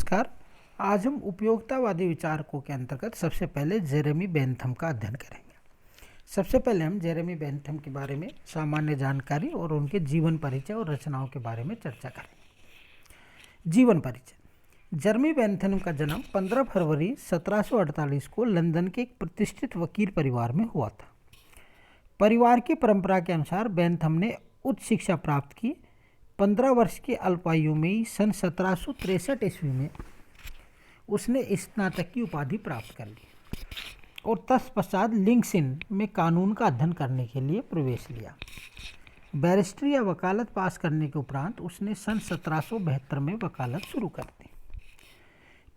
नमस्कार। आज हम उपयोगितावादी विचारकों के अंतर्गत सबसे पहले जेरेमी बेंथम का अध्ययन करेंगे। सबसे पहले हम जेरेमी बेंथम के बारे में सामान्य जानकारी और उनके जीवन परिचय और रचनाओं के बारे में चर्चा करेंगे। जीवन परिचय। जेरेमी बेंथम का जन्म 15 फरवरी 1748 को लंदन के एक प्रतिष्ठित वकील परिवार में हुआ था। परिवार की परंपरा के अनुसार बेंथम ने उच्च शिक्षा प्राप्त की। 15 वर्ष की अल्पायु में ही सन 1763 ईस्वी में उसने स्नातक की उपाधि प्राप्त कर ली और तत्पश्चात लिंक्स-इन में कानून का अध्ययन करने के लिए प्रवेश लिया। बैरिस्ट्री या वकालत पास करने के उपरांत उसने सन 1772 में वकालत शुरू कर दी।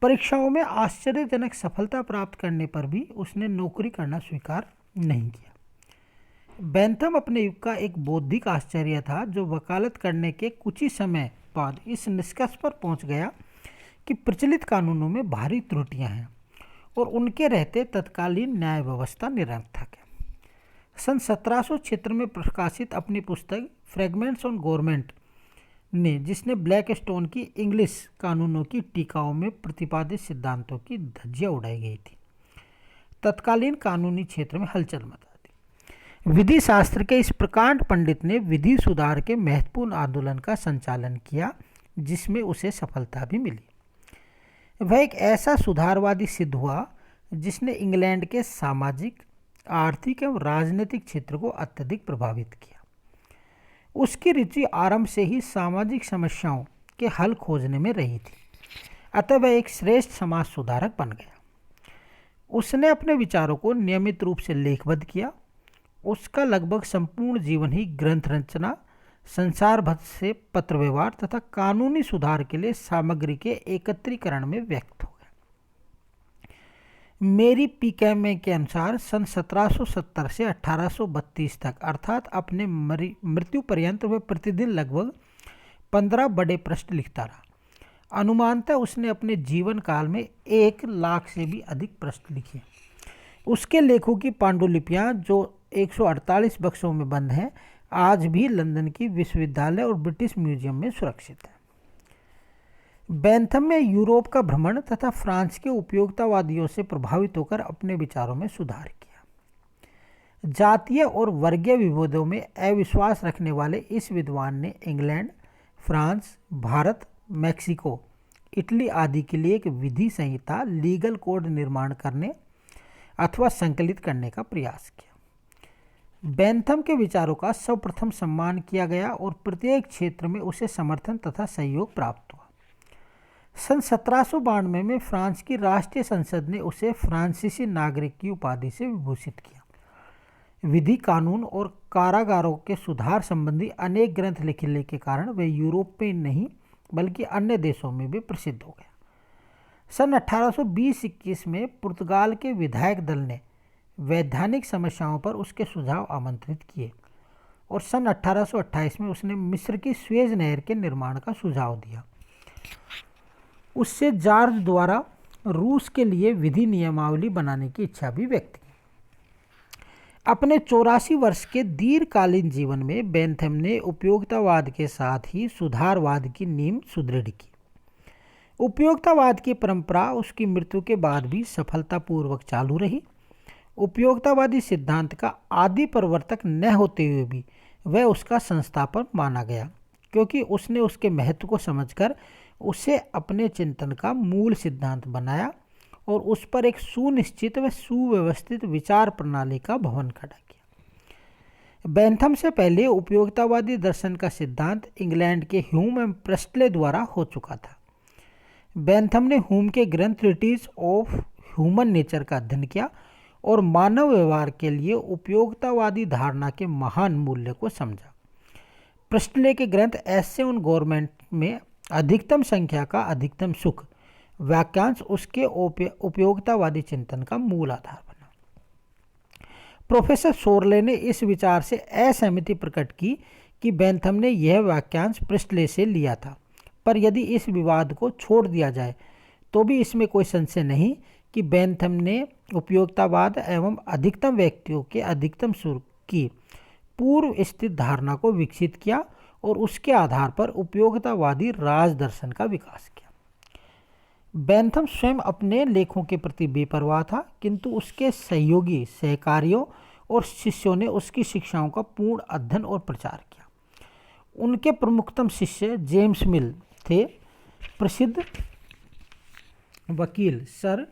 परीक्षाओं में आश्चर्यजनक सफलता प्राप्त करने पर भी उसने नौकरी करना स्वीकार नहीं किया। बेंथम अपने युग का एक बौद्धिक आश्चर्य था, जो वकालत करने के कुछ ही समय बाद इस निष्कर्ष पर पहुंच गया कि प्रचलित कानूनों में भारी त्रुटियां हैं और उनके रहते तत्कालीन न्याय व्यवस्था निरर्थक है। सन 1776 में प्रकाशित अपनी पुस्तक फ्रेगमेंट्स ऑन गवर्नमेंट ने, जिसने ब्लैक स्टोन की इंग्लिश कानूनों की टीकाओं में प्रतिपादित सिद्धांतों की धज्जियां उड़ाई गई थी, तत्कालीन कानूनी क्षेत्र में हलचल मचा दी। विधि शास्त्र के इस प्रकांड पंडित ने विधि सुधार के महत्वपूर्ण आंदोलन का संचालन किया, जिसमें उसे सफलता भी मिली। वह एक ऐसा सुधारवादी सिद्ध हुआ जिसने इंग्लैंड के सामाजिक, आर्थिक एवं राजनीतिक क्षेत्र को अत्यधिक प्रभावित किया। उसकी रुचि आरंभ से ही सामाजिक समस्याओं के हल खोजने में रही थी, अतः वह एक श्रेष्ठ समाज सुधारक बन गया। उसने अपने विचारों को नियमित रूप से लेखबद्ध किया। उसका लगभग संपूर्ण जीवन ही ग्रंथ रचना, संसार भर से पत्र व्यवहार तथा कानूनी सुधार के लिए सामग्री के एकत्रीकरण में व्यक्त हो गया। मेरी पीकैमे के अनुसार सन 1770 से 1832 तक, अर्थात अपने मृत्यु पर्यंत वह प्रतिदिन लगभग 15 बड़े प्रश्न लिखता रहा। अनुमानतः उसने अपने जीवन काल में 1 लाख से भी अधिक प्रश्न लिखे। उसके लेखों की पांडुलिपियाँ, जो 148 बक्सों में बंद हैं, आज भी लंदन की विश्वविद्यालय और ब्रिटिश म्यूजियम में सुरक्षित है। बेंथम ने यूरोप का भ्रमण तथा फ्रांस के उपयोगितावादियों से प्रभावित होकर अपने विचारों में सुधार किया। जातीय और वर्गीय विभेदों में अविश्वास रखने वाले इस विद्वान ने England, France, Bharat, Mexico, Italy आदि के लिए एक विधि संहिता, लीगल कोड निर्माण करने अथवा संकलित करने का प्रयास किया। बेंथम के विचारों का सर्वप्रथम सम्मान किया गया और प्रत्येक क्षेत्र में उसे समर्थन तथा सहयोग प्राप्त हुआ। सन 1792 में फ्रांस की राष्ट्रीय संसद ने उसे फ्रांसीसी नागरिक की उपाधि से विभूषित किया। विधि, कानून और कारागारों के सुधार संबंधी अनेक ग्रंथ लिखने के कारण वे यूरोप में नहीं बल्कि अन्य देशों में भी प्रसिद्ध हो गया। सन 1820-21 में पुर्तगाल के विधायक दल ने वैधानिक समस्याओं पर उसके सुझाव आमंत्रित किए और सन 1828 में उसने मिस्र की स्वेज नहर के निर्माण का सुझाव दिया। उससे जॉर्ज द्वारा रूस के लिए विधि नियमावली बनाने की इच्छा भी व्यक्त की। अपने 84 वर्ष के दीर्घकालीन जीवन में बेंथम ने उपयोगितावाद के साथ ही सुधारवाद की नींव सुदृढ़ की। उपयोगितावाद की परंपरा उसकी मृत्यु के बाद भी सफलतापूर्वक चालू रही। उपयोगितावादी सिद्धांत का आदि प्रवर्तक न होते हुए भी वह उसका संस्थापक माना गया, क्योंकि उसने उसके महत्व को समझकर उसे अपने चिंतन का मूल सिद्धांत बनाया और उस पर एक सुनिश्चित व सुव्यवस्थित विचार प्रणाली का भवन खड़ा किया। बेंथम से पहले उपयोगितावादी दर्शन का सिद्धांत इंग्लैंड के ह्यूम एवं प्रेस्टले द्वारा हो चुका था। बेंथम ने ह्यूम के ग्रंथ ट्रीटिज ऑफ ह्यूमन नेचर का अध्ययन किया और मानव व्यवहार के लिए उपयोगितावादी धारणा के महान मूल्य को समझा। प्रेस्टले के ग्रंथ एसे ऑन गवर्नमेंट में अधिकतम संख्या का अधिकतम सुख वाक्यांश उसके उपयोगितावादी चिंतन का मूल आधार बना। प्रोफेसर सोरले ने इस विचार से असहमति प्रकट की कि बेंथम ने यह वाक्यांश प्रेस्टले से लिया था, पर यदि इस विवाद को छोड़ दिया जाए तो भी इसमें कोई संशय नहीं कि बेंथम ने उपयोगितावाद एवं अधिकतम व्यक्तियों के अधिकतम सुख की पूर्व स्थित धारणा को विकसित किया और उसके आधार पर उपयोगितावादी राज दर्शन का विकास किया। बेंथम स्वयं अपने लेखों के प्रति बेपरवाह था, किंतु उसके सहयोगी, सहकारियों और शिष्यों ने उसकी शिक्षाओं का पूर्ण अध्ययन और प्रचार किया। उनके प्रमुखतम शिष्य जेम्स मिल थे। प्रसिद्ध वकील सर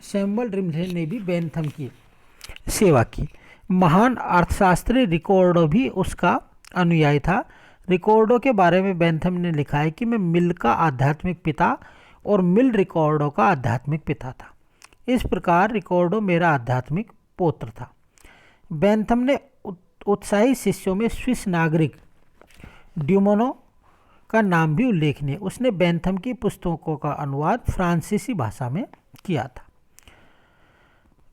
सैमुअल रिम्ले ने भी बेंथम की सेवा की। महान अर्थशास्त्री रिकॉर्डो भी उसका अनुयायी था। रिकॉर्डो के बारे में बेंथम ने लिखा है कि मैं मिल का आध्यात्मिक पिता और मिल रिकॉर्डो का आध्यात्मिक पिता था। इस प्रकार रिकॉर्डो मेरा आध्यात्मिक पौत्र था। बेंथम ने उत्साही शिष्यों में स्विस नागरिक ड्यूमोनो का नाम भी उल्लेखनीय। उसने बेंथम की पुस्तकों का अनुवाद फ्रांसीसी भाषा में किया था।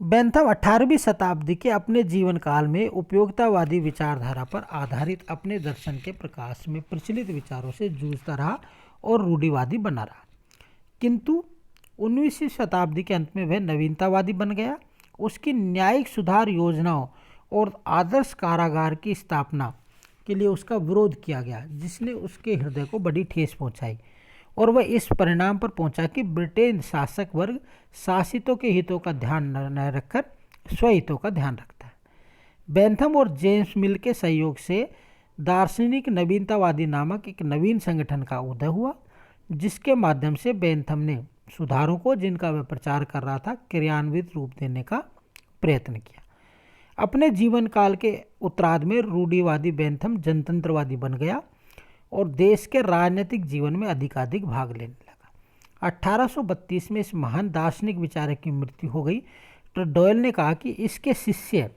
बेंथम 18वीं शताब्दी के अपने जीवन काल में उपयोगितावादी विचारधारा पर आधारित अपने दर्शन के प्रकाश में प्रचलित विचारों से जूझता रहा और रूढ़िवादी बना रहा, किंतु 19वीं शताब्दी के अंत में वह नवीनतावादी बन गया। उसकी न्यायिक सुधार योजनाओं और आदर्श कारागार की स्थापना के लिए उसका विरोध किया गया, जिसने उसके हृदय को बड़ी ठेस पहुंचाई, और वह इस परिणाम पर पहुंचा कि ब्रिटेन शासक वर्ग शासितों के हितों का ध्यान न रखकर स्वहितों का ध्यान रखता है। बेंथम और जेम्स मिल के सहयोग से दार्शनिक नवीनतावादी नामक एक नवीन संगठन का उदय हुआ, जिसके माध्यम से बेंथम ने सुधारों को, जिनका वह प्रचार कर रहा था, क्रियान्वित रूप देने का प्रयत्न किया। अपने जीवन काल के उत्तरार्ध में रूढ़िवादी बेंथम जनतंत्रवादी बन गया और देश के राजनीतिक जीवन में अधिकाधिक भाग लेने लगा। 1832 में इस महान दार्शनिक विचारक की मृत्यु हो गई। तो डॉयल ने कहा कि इसके शिष्य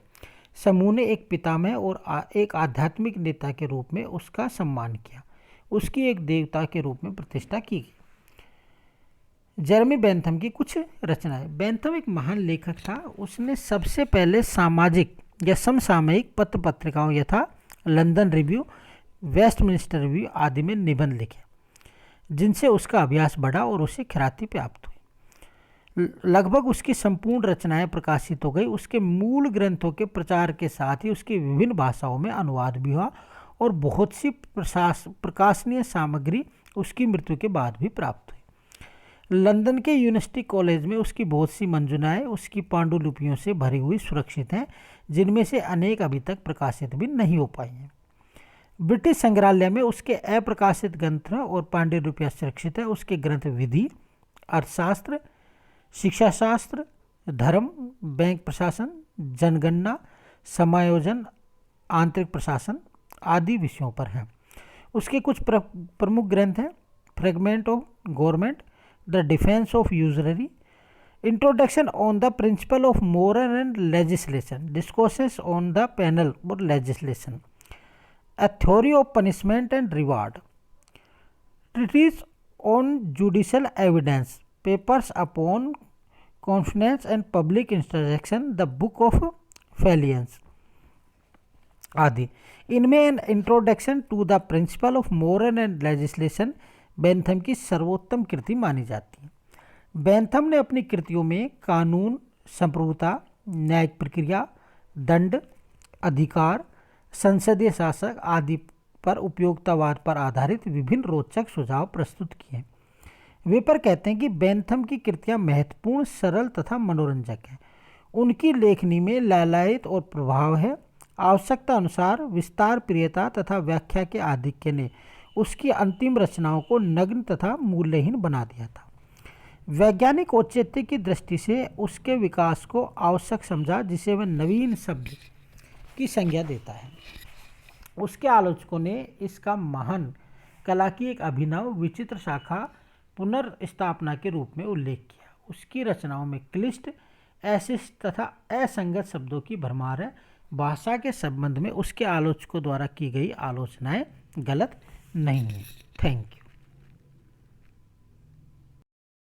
समूह ने एक पितामह और एक आध्यात्मिक नेता के रूप में उसका सम्मान किया। उसकी एक देवता के रूप में प्रतिष्ठा की गई। जेरेमी बेंथम की कुछ रचनाएं। बेंथम एक महान लेखक था। उसने सबसे पहले सामाजिक या समसामयिक पत्र पत्रिकाओं यथा लंदन रिव्यू, वेस्टमिंस्टर रिव्यू आदि में निबंध लिखे, जिनसे उसका अभ्यास बढ़ा और उसे ख्याति प्राप्त हुई। लगभग उसकी संपूर्ण रचनाएं प्रकाशित हो गई। उसके मूल ग्रंथों के प्रचार के साथ ही उसकी विभिन्न भाषाओं में अनुवाद भी हुआ और बहुत सी प्रकाशनीय सामग्री उसकी मृत्यु के बाद भी प्राप्त हुई। लंदन के यूनिवर्सिटी कॉलेज में उसकी बहुत सी मंजुनाएं उसकी पांडुलिपियों से भरी हुई सुरक्षित हैं, जिनमें से अनेक अभी तक प्रकाशित भी नहीं हो पाई हैं। ब्रिटिश संग्रहालय में उसके अप्रकाशित ग्रंथ और पांडुलिपियां सुरक्षित है। उसके ग्रंथ विधि, अर्थशास्त्र, शिक्षाशास्त्र, धर्म, बैंक प्रशासन, जनगणना, समायोजन, आंतरिक प्रशासन आदि विषयों पर हैं। उसके कुछ प्रमुख ग्रंथ हैं: fragment of government, the defence of usury, introduction on the principle of moral and legislation, discourses on the penal और legislation, A theory of punishment and reward, treatise on judicial evidence, papers upon confidence and public instruction, the book of Phalians आदि। इनमें an introduction to the principle of moral and legislation Bentham की सर्वोत्तम कृति मानी जाती है। Bentham ने अपनी कृतियों में कानून, संप्रभुता, न्यायिक प्रक्रिया, दंड, अधिकार, संसदीय शासक आदि पर उपयोगितावाद पर आधारित विभिन्न रोचक सुझाव प्रस्तुत किए। वेपर कहते हैं कि बेंथम की कृतियां महत्वपूर्ण, सरल तथा मनोरंजक हैं। उनकी लेखनी में लालायित और प्रभाव है। आवश्यकता अनुसार विस्तार, प्रियता तथा व्याख्या के आधिक्य ने उसकी अंतिम रचनाओं को नग्न तथा मूल्यहीन बना दिया था। वैज्ञानिक औचित्य की दृष्टि से उसके विकास को आवश्यक समझा, जिसे वह नवीन शब्द की संज्ञा देता है। उसके आलोचकों ने इसका महान कला की एक अभिनव विचित्र शाखा पुनर्स्थापना के रूप में उल्लेख किया। उसकी रचनाओं में क्लिष्ट, अशिष्ट तथा असंगत शब्दों की भरमार है। भाषा के संबंध में उसके आलोचकों द्वारा की गई आलोचनाएं गलत नहीं हैं। Thank you.